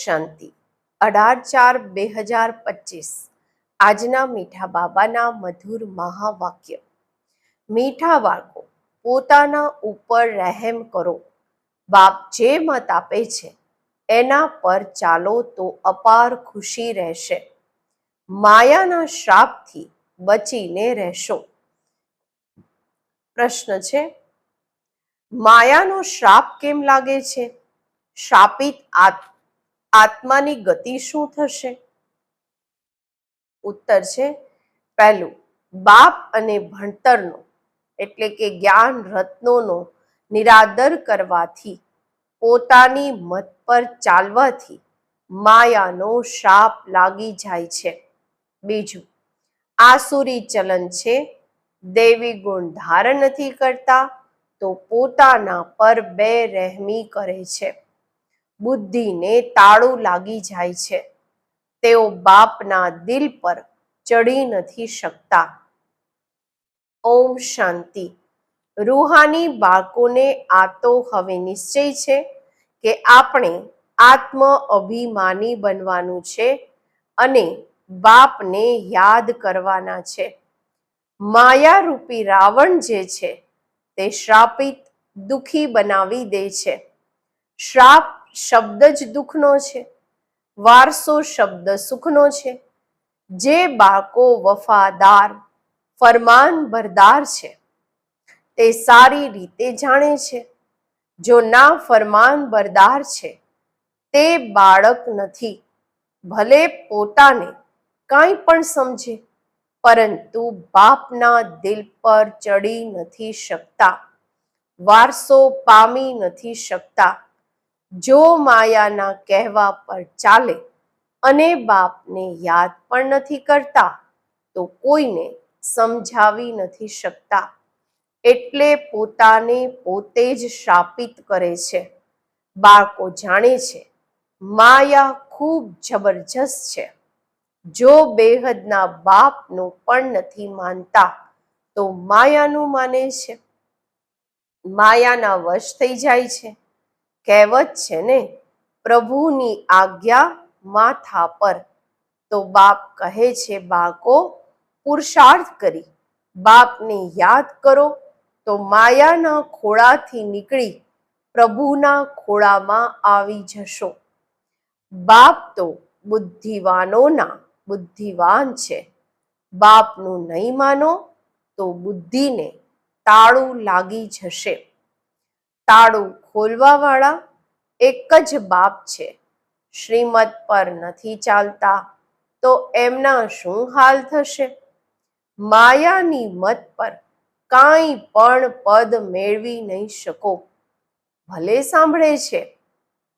શાંતિ 18/4/2025 આજના મીઠા બાબાના મધુર મહાવાક્ય। મીઠા બાળકો, પોતાના ઉપર રહેમ કરો। બાપ જે મત આપે છે એના પર ચાલો તો અપાર ખુશી રહેશે। માયાના શ્રાપથી બચીને રહેશો। પ્રશ્ન છે, માયાનો શ્રાપ કેમ લાગે છે? શાપિત આત્માની ગતિ શું થશે? ઉત્તર છે, પહેલું, બાપ અને ભણતરનો એટલે કે જ્ઞાન રત્નોનો નિરાદર કરવાથી, પોતાની મત પર ચાલવાથી માયાનો શાપ લાગી જાય છે। બીજું, આસુરી ચલન છે, દૈવી ગુણ ધારણ નથી કરતા તો પોતાના પર બેરહેમી કરે છે। બુદ્ધિને તાળું લાગી જાય છે। તેઓ બાપના દિલ પર ચડી નથી શકતા। ઓમ શાંતિ। રૂહાની બાળકોને આ તો હવે નિશ્ચય છે કે આપણે આત્મ અભિમાની બનવાનું છે અને બાપને યાદ કરવાના છે। માયારૂપી રાવણ જે છે તે શ્રાપિત દુઃખી બનાવી દે છે। શ્રાપ શબ્દ જ દુઃખનો છે, વારસો શબ્દ સુખનો છે। જે બાળકો વફાદાર ફરમાન બરદાર છે તે સારી રીતે જાણે છે। જો ના ફરમાન બરદાર છે તે બાળક નથી। ભલે પોતાને કાંઈ પણ સમજે પરંતુ બાપના દિલ પર ચડી નથી શકતા, વારસો પામી નથી શકતા। જો માયાના કહેવા પર ચાલે અને બાપને યાદ પણ નથી કરતા તો કોઈને સમજાવી નથી શકતા। એટલે પોતાને પોતે જ શાપિત કરે છે। બાળકો જાણે છે માયા ખૂબ જબરજસ્ત છે। જો બેહદના બાપનું પણ નથી માનતા તો માયાનું માને છે, માયાના વશ થઈ જાય છે। કહેવત છે ને, પ્રભુની આજ્ઞા માથા પર। તો બાપ કહે છે, બાળકો પુરુષાર્થ કરી બાપને યાદ કરો તો માયાના ખોળાથી નીકળી પ્રભુના ખોળામાં આવી જશો। બાપ તો બુદ્ધિવાનોના બુદ્ધિવાન છે। બાપનું નહીં માનો તો બુદ્ધિને તાળું લાગી જશે। તાળું ખોલવાવાળા એક જ બાપ છે। શ્રીમત પર નથી ચાલતા તો એમના શું હાલ થશે? માયાની મત પર કાંઈ પણ પદ મેળવી નહીં શકો। ભલે સાંભળે છે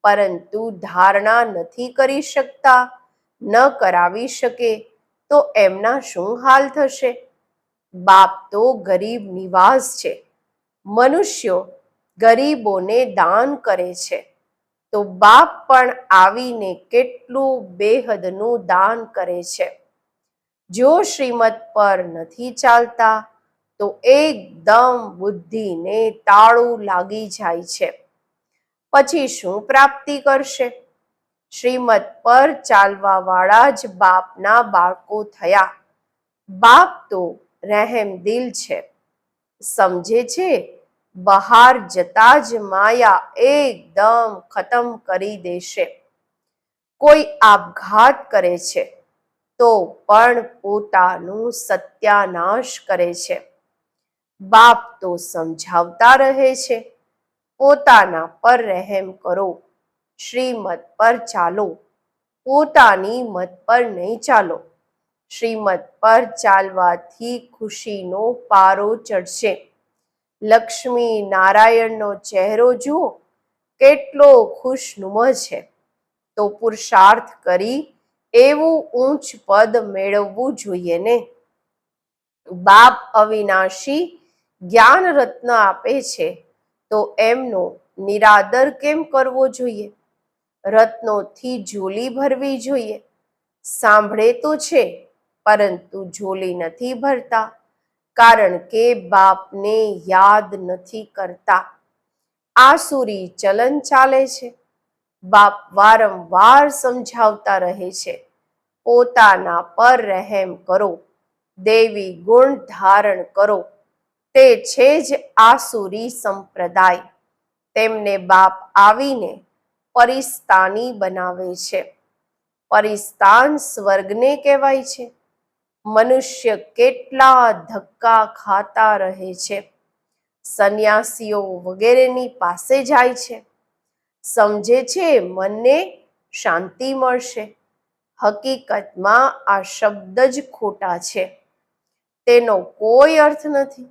પરંતુ ધારણા નથી કરી શકતા, ન કરાવી શકે તો એમના શું હાલ થશે? બાપ તો ગરીબ નિવાસ છે। મનુષ્યો ગરીબોને દાન કરે છે તો બાપ પણ આવીને કેટલું બેહદનું દાન કરે છે। જો શ્રીમત પર નથી ચાલતા તો એકદમ બુદ્ધિને તાળું લાગી જાય છે। પછી શું પ્રાપ્તિ કરશે? શ્રીમત પર ચાલવા વાળા જ બાપના બાળકો થયા। બાપ તો રહેમદિલ છે, સમજે છે બહાર જતા જ માયા એકદમ ખતમ કરી દેશે। કોઈ આપઘાત કરે છે તો પણ પોતાનું સત્યાનાશ કરે છે। બાપ તો સમજાવતા રહે છે, પોતાના પર રહેમ કરો, શ્રીમત પર ચાલો, પોતાની મત પર નહીં ચાલો। શ્રીમત પર ચાલવાથી ખુશીનો પારો ચડશે। લક્ષ્મી નારાયણનો ચહેરો જુઓ, કેટલો ખુશનુમો છે। તો પુરુષાર્થ કરી એવું ઊંચ પદ મેળવવું જોઈએ ને। બાપ અવિનાશી જ્ઞાન રત્ન આપે છે તો એમનો નિરાદર કેમ કરવો જોઈએ? રત્નોથી ઝોલી ભરવી જોઈએ। સાંભળે તો છે પરંતુ ઝોલી નથી ભરતા, કારણ કે બાપને યાદ નથી કરતા। આસુરી ચલન ચાલે છે। બાપ વારંવાર સમજાવતા રહે છે, પોતાના પર રહેમ કરો, દેવી ગુણ ધારણ કરો. તે છે જ આસુરી સંપ્રદાય. તેમને બાપ આવીને પરિસ્તાની બનાવે છે. પરિસ્તાન સ્વર્ગને કહેવાય છે. મનુષ્ય કેટલા ધક્કા ખાતા રહે છે, સંન્યાસીઓ વગેરેની પાસે જાય છે, સમજે છે મનને શાંતિ મળશે. હકીકતમાં આ શબ્દ જ ખોટા છે. તેનો કોઈ અર્થ નથી.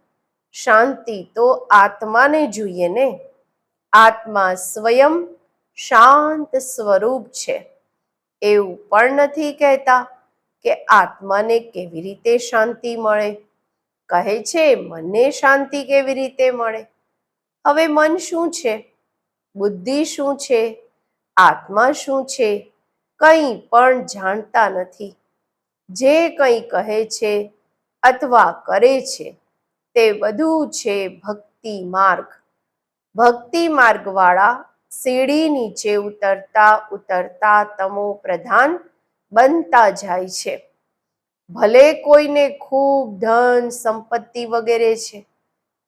શાંતિ તો આત્માને જોઈએ ને. આત્મા સ્વયં શાંત સ્વરૂપ છે. એવું પણ નથી કહેતા કે આત્માને કેવી રીતે શાંતિ મળે. કહે છે મનને શાંતિ કેવી રીતે મળે. હવે મન શું છે, બુદ્ધિ શું છે, આત્મા શું છે, કંઈ પણ જાણતા નથી. જે કંઈ કહે છે અથવા કરે છે તે બધું છે ભક્તિ માર્ગ. ભક્તિ માર્ગવાળા સીડી નીચે ઉતરતા ઉતરતા તમો પ્રધાન બનતા જાય છે. ભલે કોઈને ખૂબ ધન સંપત્તિ વગેરે છે,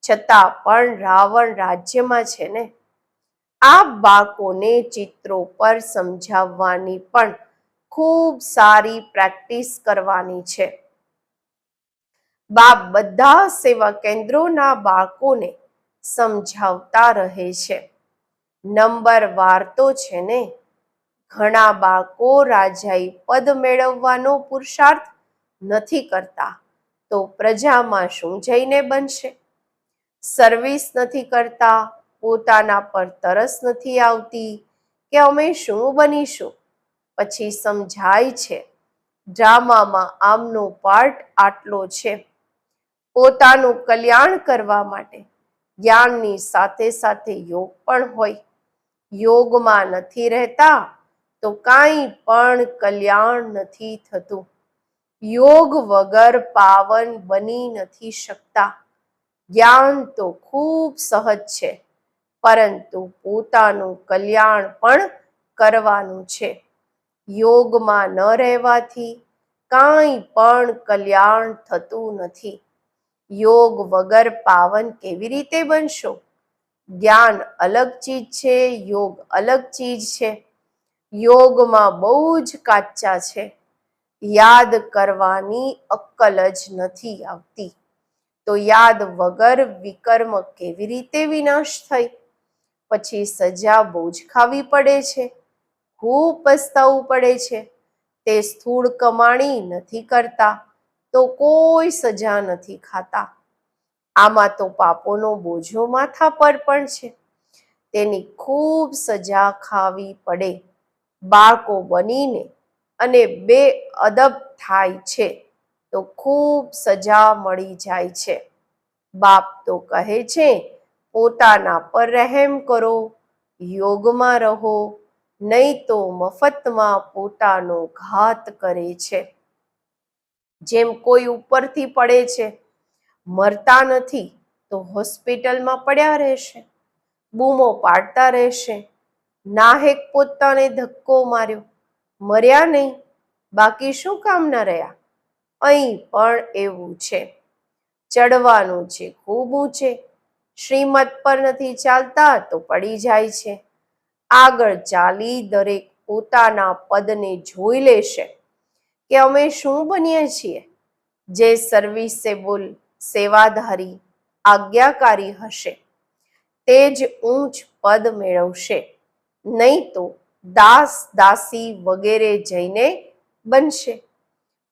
છતાં પણ રાવણ રાજ્યમાં છે ને. આ બાળકોને ચિત્રો પર સમજાવવાની પણ ખૂબ સારી પ્રેક્ટિસ કરવાની છે. બાપ બધા સેવા કેન્દ્રોના બાળકોને સમજાવતા રહે છે. નંબરવાર તો છે ને. ઘણા બાળકો રાજાઈ પદ મેળવવાનો પુરુષાર્થ નથી કરતા તો પ્રજામાં શું જઈને બનશે? સર્વિસ નથી કરતા, પોતાના પર તરસ નથી આવતી કે અમે શું બનીશું. પછી સમજાય છે ડ્રામામાં આમનો પાર્ટ આટલો છે. પોતાનું કલ્યાણ કરવા માટે જ્ઞાનની સાથે સાથે યોગ પણ હોય. યોગમાં નથી રહેતા તો કાંઈ પણ કલ્યાણ નથી થતું. યોગ વગર પાવન બની નથી શકતા. જ્ઞાન તો ખૂબ સહજ છે, પરંતુ પોતાનું કલ્યાણ પણ કરવાનું છે. યોગમાં ન રહેવાથી કાંઈ પણ કલ્યાણ થતું નથી. યોગ વગર પાવન કેવી રીતે બનશો? જ્ઞાન અલગ ચીજ છે, યોગ અલગ ચીજ છે. યોગમાં બહુ જ કાચા છે. યાદ કરવાની અક્કલ જ નથી આવતી. તો યાદ વગર વિકર્મ કેવી રીતે વિનાશ થઈ? પછી સજા બહુ જ ખાવી પડે છે, ખૂબ પસ્તાવું પડે છે. તે સ્થૂળ કમાણી નથી કરતા તો કોઈ સજા નથી ખાતા. આમાં તો પાપોનો બોજો માથા પર પણ છે. તેની ખૂબ સજા ખાવી પડે. બાળકો બનીને અને બેઅદબ થાય છે તો ખૂબ સજા મળી જાય છે. બાપ તો કહે છે પોતાના પર રહેમ કરો, યોગમાં રહો, નહીં તો મફતમાં પોતાનો ઘાત કરે છે. જેમ કોઈ ઉપરથી પડે છે, મરતા નથી તો હોસ્પિટલમાં પડ્યા રહેશે, બૂમો પાડતા રહેશે, નાહેક પોતાને ધક્કો માર્યો, મર્યા નહીં, બાકી શું કામના રહ્યા? અહીં પણ એવું છે. ચડવાનું છે ખૂબ ઊંચે, શ્રીમત પર નથી ચાલતા તો પડી જાય છે. આગળ ચાલી દરેક પોતાના પદને જોઈ લેશે કે અમે શું બનીએ છીએ. જે સર્વિસેબલ, સેવાધારી, આજ્ઞાકારી હશે તે જ ઊંચ પદ મેળવશે, નહીં તો દાસ દાસી વગેરે જઈને બનશે.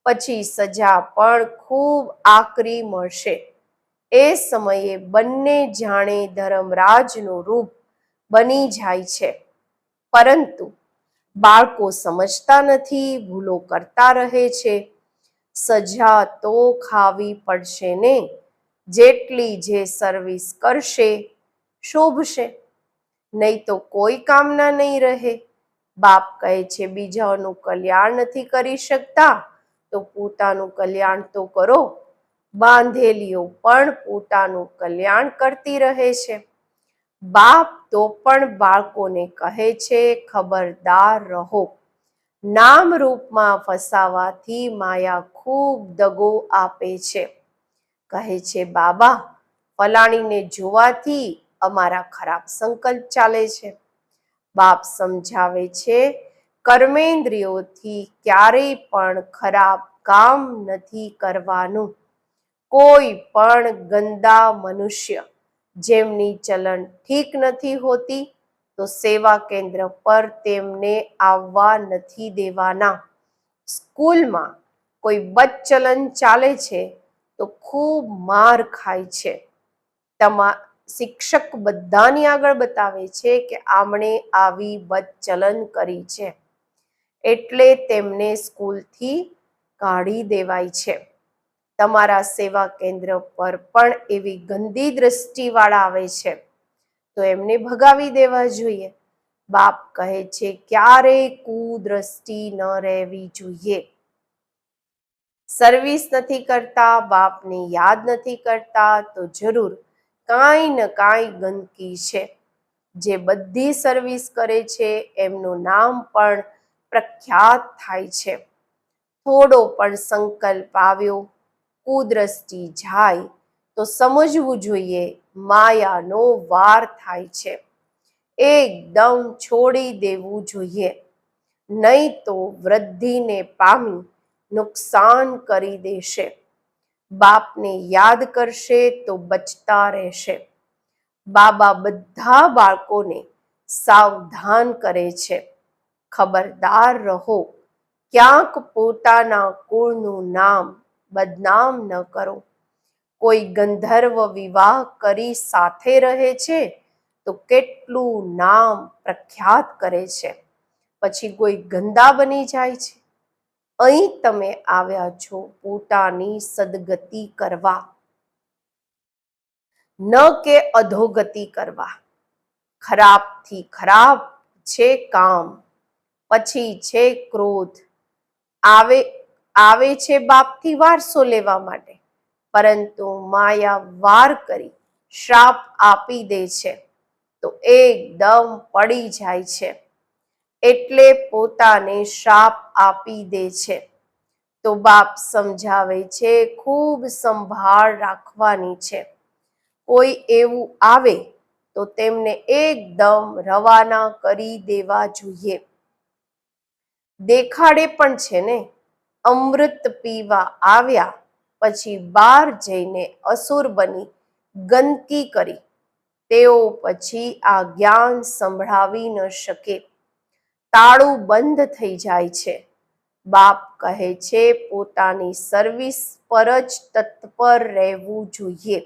પછી સજા પણ ખૂબ આકરી મળશે. એ સમયે બંને જાણે ધર્મરાજનું રૂપ બની જાય છે. પરંતુ બાળકો સમજતા નથી, ભૂલો કરતા રહે છે. સજા તો ખાવી પડશે ને. જેટલી જે સર્વિસ કરશે શોભશે, નહીં તો કોઈ કામના નહીં રહે. બાપ કહે છે બીજાઓનું કલ્યાણ નથી કરી શકતા તો પોતાનું કલ્યાણ તો કરો. બાંધેલીઓ પણ પોતાનું કલ્યાણ કરતી રહે છે. બાપ તો પણ બાળકોને કહે છે, ખબરદાર રહો. નામ રૂપમાં ફસાવાથી માયા ખૂબ દગો આપે છે. કહે છે, બાબા, ફલાણીને જોવાથી અમારા ખરાબ સંકલ્પ ચાલે છે. બાપ સમજાવે છે, કર્મેન્દ્રિયોથી ક્યારેય પણ ખરાબ કામ નથી કરવાનું. કોઈ પણ ગંદા મનુષ્ય જેમની ચલણ ઠીક નથી હોતી તો સેવા કેન્દ્ર પર તેમને આવવા નથી દેવાના. સ્કૂલમાં કોઈ બદચલન ચાલે છે તો ખૂબ માર ખાય છે. શિક્ષક બધાની આગળ બતાવે છે કે આમણે આવી બદચલન કરી છે, એટલે તેમને સ્કૂલથી કાઢી દેવાય છે. તમારા સેવા કેન્દ્ર પર પણ એવી ગંદી દ્રષ્ટિવાળા આવે છે તો એમને ભગાવી દેવા જોઈએ. બાપ કહે છે, ક્યારેય કુદ્રષ્ટિ ન રહેવી જોઈએ. સર્વિસ નથી કરતા, બાપને યાદ નથી કરતા તો જરૂર કાંઈ ન કાંઈ ગંદકી છે. જે બધી સર્વિસ કરે છે એમનું નામ પણ પ્રખ્યાત થાય છે. થોડો પણ સંકલ્પ આવ્યો, કુદ્રષ્ટિ જાય તો સમજવું જોઈએ માયાનો વાર થાય છે. એકદમ છોડી દેવું જોઈએ, નહીં તો વૃદ્ધિને પામી નુકસાન કરી દેશે. બાપને યાદ કરશે તો બચતા રહેશે. બાબા બધા બાળકોને સાવધાન કરે છે, ખબરદાર રહો. ક્યાંક પોતાના કુળનું નામ બદનામ ન કરો. કોઈ ગંધર્વ વિવાહ કરી સાથે રહે છે તો કેટલું નામ પ્રખ્યાત કરે છે, પછી કોઈ ગંદા બની જાય છે. અહીં તમે આવ્યા છો પોતાની સદગતિ કરવા, ન કે અધોગતિ કરવા. ખરાબથી ખરાબ છે કામ, પછી છે ક્રોધ. આવે છે બાપથી વારસો લેવા માટે, પરંતુ માયા વાર કરી શ્રાપ આપી દે છે તો એકદમ પડી જાય છે. એટલે પોતાને શ્રાપ આપી દે છે. તો બાપ સમજાવે છે, ખૂબ સંભાળ રાખવાની છે. કોઈ એવું આવે તો તેમને એકદમ રવાના કરી દેવા જોઈએ. દેખાડે પણ છે ને, અમૃત પીવા આવ્યા પછી બહાર જઈને અસુર બની ગંદકી કરી. તેઓ પછી આ જ્ઞાન સંભળાવી ન શકે, તાળું બંધ થઈ જાય છે. બાપ કહે છે, પોતાની સર્વિસ પર જ તત્પર રહેવું જોઈએ.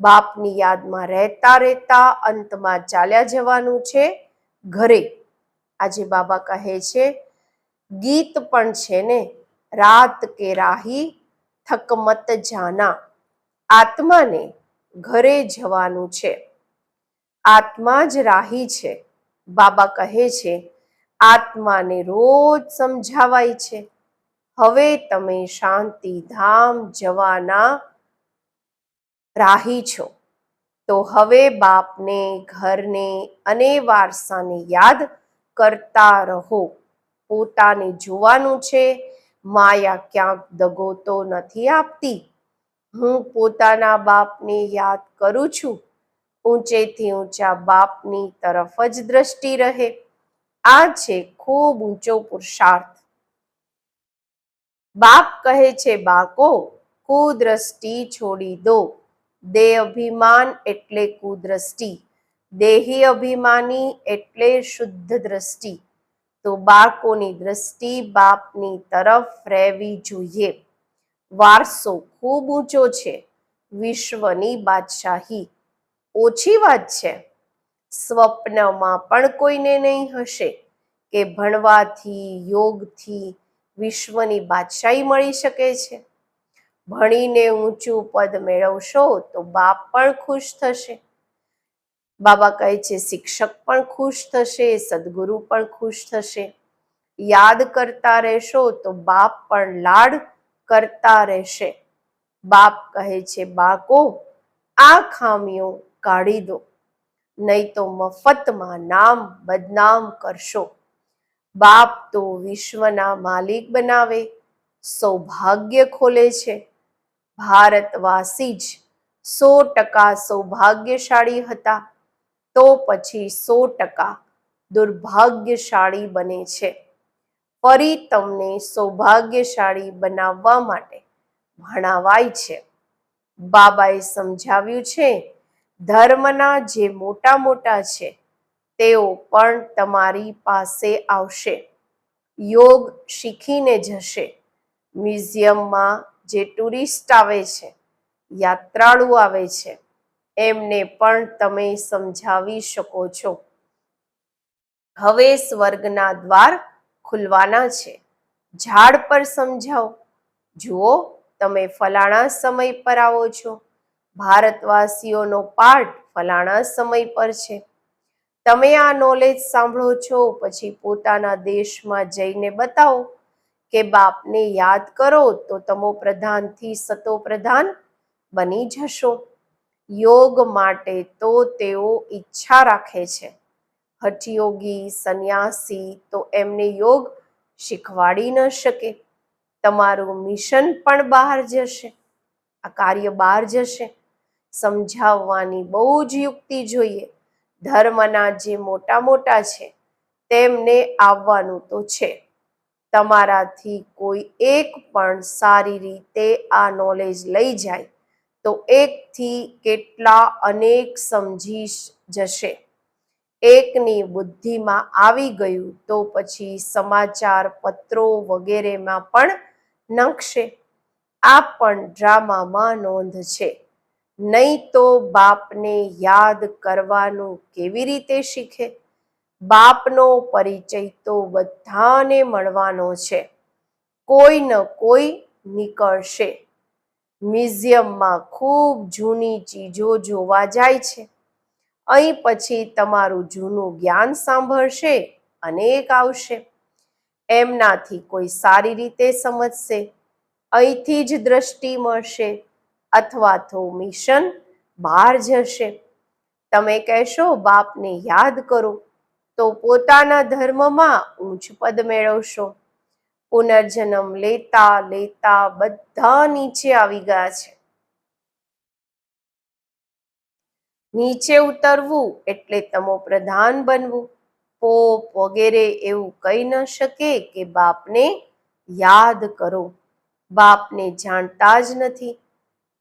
બાપની યાદમાં રહેતા રહેતા અંતમાં ચાલ્યા જવાનું છે ઘરે. આજે બાબા કહે છે, ગીત પણ છે ને, રાત કે રાહી થક મત જાના. આત્માને ઘરે જવાનું છે. આત્મા જ રાહી છે. બાબા કહે છે, આત્માને રોજ સમજાવાય છે, હવે તમે શાંતિધામ જવાના રાહી છો. તો હવે બાપને, ઘરને અને વારસાને યાદ કરતા રહો. પોતાને જોવાનું છે, માયા ક્યાંક દગો તો નથી આપતી. હું પોતાના બાપને યાદ કરું છું. ઊંચેથી ઊંચા બાપની તરફ જ દ્રષ્ટિ રહે. આ છે ખૂબ ઊંચો પુરુષાર્થ. બાપ કહે છે, બાળકો, કુદ્રષ્ટિ છોડી દો. દેહ અભિમાન એટલે કુદ્રષ્ટિ, દેહી અભિમાની એટલે શુદ્ધ દ્રષ્ટિ. તો બાળકોની દ્રષ્ટિ બાપની તરફ રહેવી જોઈએ. વારસો ખૂબ ઊંચો છે. વિશ્વની બાદશાહી ઓછી વાત છે. સ્વપ્નમાં પણ કોઈને નહીં હશે કે ભણવાથી, યોગથી વિશ્વની બાદશાહી મળી શકે છે. ભણીને ઊંચું પદ મેળવશો તો બાપ પણ ખુશ થશે. બાબા કહે છે, શિક્ષક પણ ખુશ થશે, સદગુરુ પણ ખુશ થશે. યાદ કરતા રહેશો તો બાપ પણ લાડ કરતા રહેશે. બાપ કહે છે, બાળકો, આ ખામીઓ કાઢી દો. નહીં તો મફતમાં નામ બદનામ કરશો. બાપ તો વિશ્વના માલિક બનાવે, સૌભાગ્ય ખોલે છે. ભારતવાસી જ 100% સૌભાગ્યશાળી હતા, તો પછી 100% દુર્ભાગ્યશાળી બને છે. ફરી તમને સૌભાગ્યશાળી બનાવવા માટે ભણાવાય છે. બાબાએ સમજાવ્યું છે, ધર્મના જે મોટા મોટા છે તેઓ પણ તમારી પાસે આવશે, યોગ શીખીને જશે. મ્યુઝિયમમાં જે ટુરિસ્ટ આવે છે, યાત્રાળુ આવે છે, એમને પણ તમે સમજાવી શકો છો. હવે સ્વર્ગના દ્વાર ખુલવાના છે. ઝાડ પર સમજાવો, જુઓ તમે ફલાણા સમય પર આવો છો, ભારતવાસીઓનો પાઠ ફલાણા સમય પર છે. તમે આ નોલેજ સાંભળો છો, પછી પોતાના દેશમાં જઈને બતાવો કે બાપને યાદ કરો તો તમો પ્રધાનથી સતો પ્રધાન બની જશો. યોગ માટે તો તેઓ ઈચ્છા રાખે છે. હઠયોગી સંન્યાસી તો એમને યોગ શીખવાડી ન શકે. તમારું મિશન પણ બહાર જશે, આ કાર્ય બહાર જશે. સમજાવવાની બહુ જ યુક્તિ જોઈએ. ધર્મના જે મોટા મોટા છે તેમને આવવાનું તો છે. તમારાથી કોઈ એક પણ સારી રીતે આ નોલેજ લઈ જાય તો એકથી કેટલા અનેક સમજી જશે. એકની બુદ્ધિમાં આવી ગયું તો પછી સમાચાર પત્રો વગેરેમાં પણ નખશે. આ પણ ડ્રામામાં નોંધ છે. નહીં તો બાપને યાદ કરવાનું કેવી રીતે શીખે? બાપનો પરિચય તો બધાને મળવાનો છે, કોઈ ન કોઈ નીકળશે. મ્યુઝિયમમાં ખૂબ જૂની ચીજો જોવા જાય છે. અહીં પછી તમારું જૂનું જ્ઞાન સાંભળશે, અનેક આવશે. એમનાથી કોઈ સારી રીતે સમજશે, અહીંથી જ દ્રષ્ટિ મળશે, અથવા તો મિશન બહાર જશે. તમે કહેશો બાપને યાદ કરો તો પોતાના ધર્મમાં ઊંચ પદ મેળવશો. પુનર્જન્મ લેતા લેતા બધા નીચે આવી ગયા છે. નીચે ઉતરવું એટલે તમો પ્રધાન બનવું. પોપ વગેરે એવું કહી ન શકે કે બાપને યાદ કરો. બાપને જાણતા જ નથી.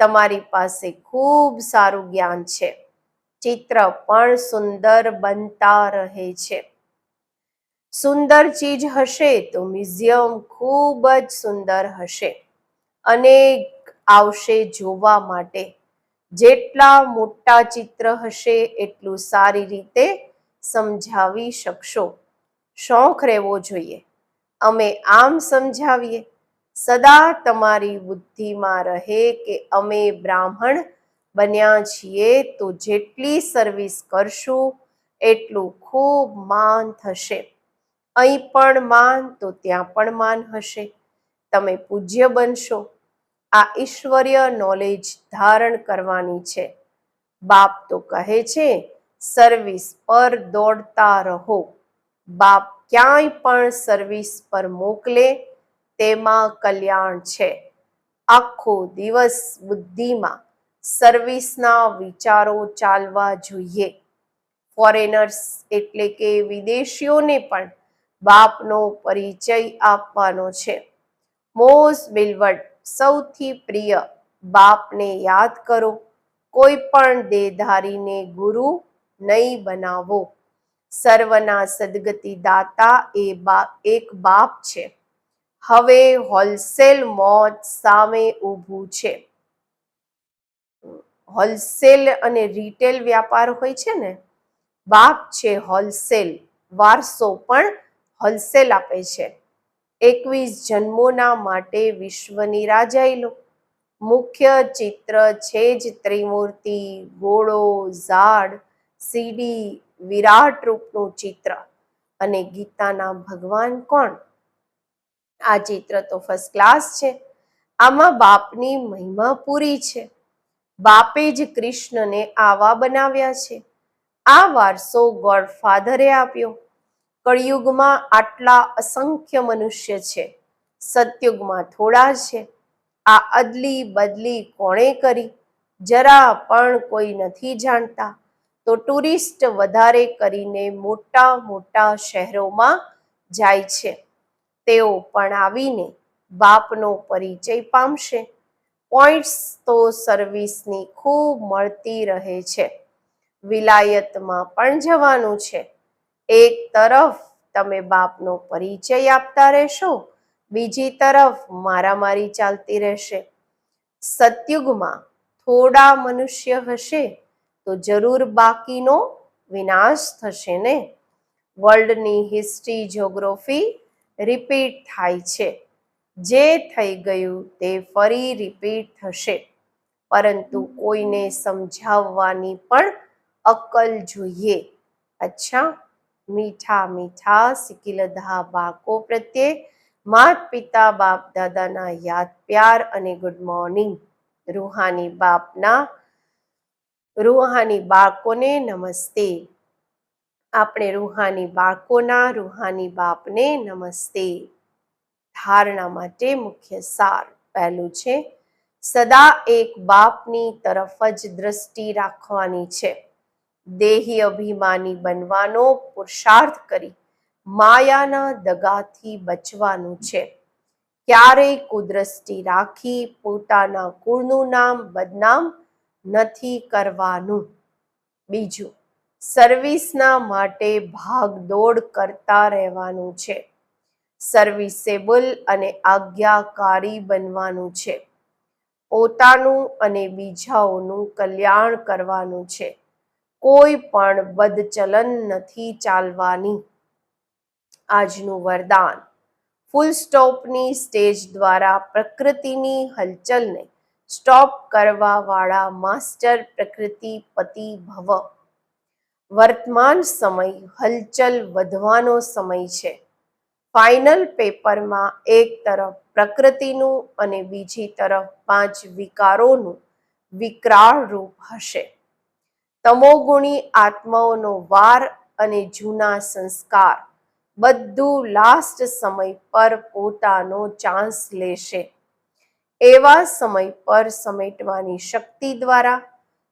તમારી પાસે ખૂબ સારું જ્ઞાન છે. ચિત્ર પણ સુંદર બનતા રહે છે. સુંદર ચીજ હશે તો મ્યુઝિયમ ખૂબ જ સુંદર હશે. અનેક આવશે જોવા માટે. જેટલા મોટા ચિત્ર હશે એટલું સારી રીતે સમજાવી શકશો. શોખ રહેવો જોઈએ, અમે આમ સમજાવીએ. સદા તમારી બુદ્ધિમાં રહે કે અમે બ્રાહ્મણ બન્યા છીએ તો જેટલી સર્વિસ કરશું એટલું ખૂબ માન થશે. અહીં પણ માન તો ત્યાં પણ માન હશે. તમે પૂજ્ય બનશો. આ ઈશ્વરીય નોલેજ ધારણ કરવાની છે. બાપ તો કહે છે સર્વિસ પર દોડતા રહો. બાપ ક્યાંય પણ સર્વિસ પર મોકલે તેમાં કલ્યાણ છે. આખો દિવસ બુદ્ધિમાં સર્વિસના વિચારો ચાલવા જોઈએ. ફોરેનર્સ એટલે કે વિદેશીઓને પણ બાપનો પરિચય આપવાનો છે. મોસ્ટ બિલવડ, સૌથી પ્રિય બાપને યાદ કરો. કોઈ પણ દેહધારીને ગુરુ નહીં બનાવો. સર્વના સદગતિ દાતા એ એક બાપ છે. હવે હોલસેલ મોત સામે ઊભું છે. હોલસેલ અને રિટેલ વ્યાપાર હોય છે ને, બાપ છે હોલસેલ. વારસો પણ હોલસેલ આપે છે. 21 જન્મોના માટે વિશ્વની રાજાઈ. મુખ્ય ચિત્ર છે જ ત્રિમૂર્તિ, ઘોડો, ઝાડ, સીડી, વિરાટ રૂપનું ચિત્ર. અને ગીતાના ભગવાન કોણ? આ ચિત્ર તો ફર્સ્ટ ક્લાસ છે. આમાં બાપની મહિમા પૂરી છે. બાપે જ કૃષ્ણને આવા બનાવ્યા છે. આ વારસો ગોડફાધરે આપ્યો. કળિયુગમાં આટલા અસંખ્ય મનુષ્ય છે, સતયુગમાં થોડા છે. આ અદલી બદલી કોણે કરી? જરા પણ કોઈ નથી જાણતા. તો ટુરિસ્ટ વધારે કરીને મોટા મોટા શહેરોમાં જાય છે. તેઓ પણ આવીને બાપનો પરિચય પામશે. પોઈન્ટ્સ તો સર્વિસની ખૂબ મળતી રહે છે. વિલાયતમાં પણ જવાનું છે. એક તરફ તમે બાપનો પરિચય આપતા રહેશો, બીજી તરફ મારામારી ચાલતી રહેશે. સતયુગમાં થોડા મનુષ્ય હશે તો જરૂર બાકીનો વિનાશ થશે ને. વર્લ્ડની હિસ્ટ્રી જ્યોગ્રાફી રિપીટ થાય છે. જે થઈ ગયું તે ફરી રિપીટ થશે. પરંતુ કોઈને સમજાવવાની પણ અક્કલ જોઈએ. અચ્છા, મીઠા મીઠા સિકિલધા બાળકો પ્રત્યે માત પિતા બાપ દાદાના યાદ પ્યાર અને ગુડ મોર્નિંગ. રૂહાની બાળકોને નમસ્તે. આપણે રૂહાની બાળકોના રૂહાની બાપને નમસ્તે. ધારણા માટે મુખ્ય સાર. પહેલું છે, સદા એક બાપની તરફ જ દ્રષ્ટિ રાખવાની છે. દેહી અભિમાની બનવાનો પુરુષાર્થ કરી માયાના દગાથી બચવાનું છે. ક્યારેય કુદ્રષ્ટિ રાખી પોતાના કુળનું નામ બદનામ નથી કરવાનું. બીજું, સર્વિસના માટે ભાગદોડ કરતા રહેવાનું છે. સર્વિસેબલ અને આજ્ઞાકારી બનવાનું છે. પોતાનું અને બીજાઓનું કલ્યાણ કરવાનું છે. કોઈ પણ બદચલન નથી ચાલવાની. આજનું વરદાન, ફૂલ સ્ટોપની સ્ટેજ દ્વારા પ્રકૃતિની હલચલને સ્ટોપ કરવા વાળા માસ્ટર પ્રકૃતિપતિ ભવ. વર્તમાન સમય હલચલ વધવાનો સમય છે. ફાઇનલ પેપરમાં એક તરફ પ્રકૃતિનું અને બીજી તરફ 5 વિકારોનું વિકરાળ રૂપ હશે. તમોગુણી આત્માઓનો વાર અને જૂના સંસ્કાર બધું લાસ્ટ સમય પર પોતાનો ચાન્સ લેશે. એવા સમય પર સમેટવાની શક્તિ દ્વારા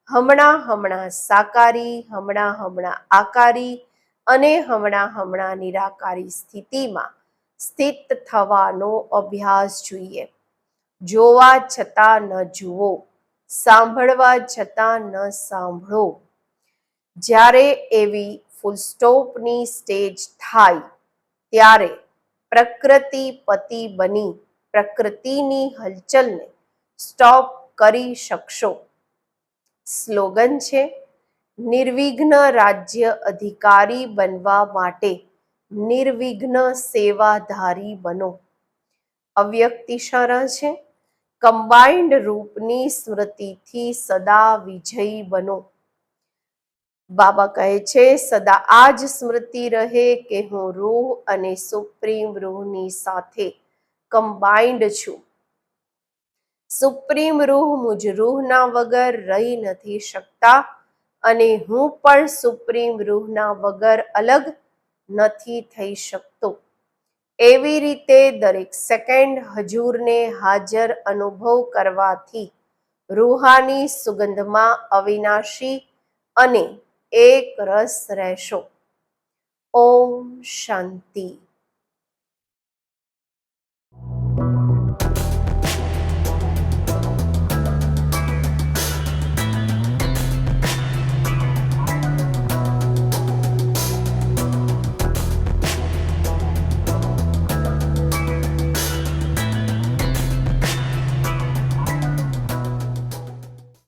હમણાં સાકારી, હમણાં આકારી અને હમણાં નિરાકારી સ્થિતિમાં સ્થિત થવાનો અભ્યાસ જોઈએ. જોવા છતાં ન જુઓ, સાંભળવા છતાં ન સાંભળો. જ્યારે એવી ફૂલ સ્ટોપની સ્ટેજ થાય ત્યારે પ્રકૃતિપતિ બની પ્રકૃતિની હલચલને સ્ટોપ કરી શકશો. સ્લોગન છે, નિર્વિઘ્ન રાજ્ય અધિકારી બનવા માટે નિર્વિઘ્ન સેવાધારી બનો. અવ્યક્ત ઇશારા છે, કમ્બાઇન્ડ રૂપની સ્મૃતિથી સદા વિજયી બનો. બાબા કહે છે, સદા આ જ સ્મૃતિ રહે કે હું રૂહ અને સુપ્રીમ રૂહની સાથે કમ્બાઇન્ડ છું. સુપ્રીમ રૂહ મુજ રૂહના વગર રહી નથી શકતા અને હું પણ સુપ્રીમ રૂહના વગર અલગ નથી થઈ શકતો. એવી રીતે દરેક સેકન્ડ હજૂરને હાજર અનુભવ કરવાથી રૂહાની સુગંધમાં અવિનાશી અને એક રસ રહેશો. ઓમ શાંતિ.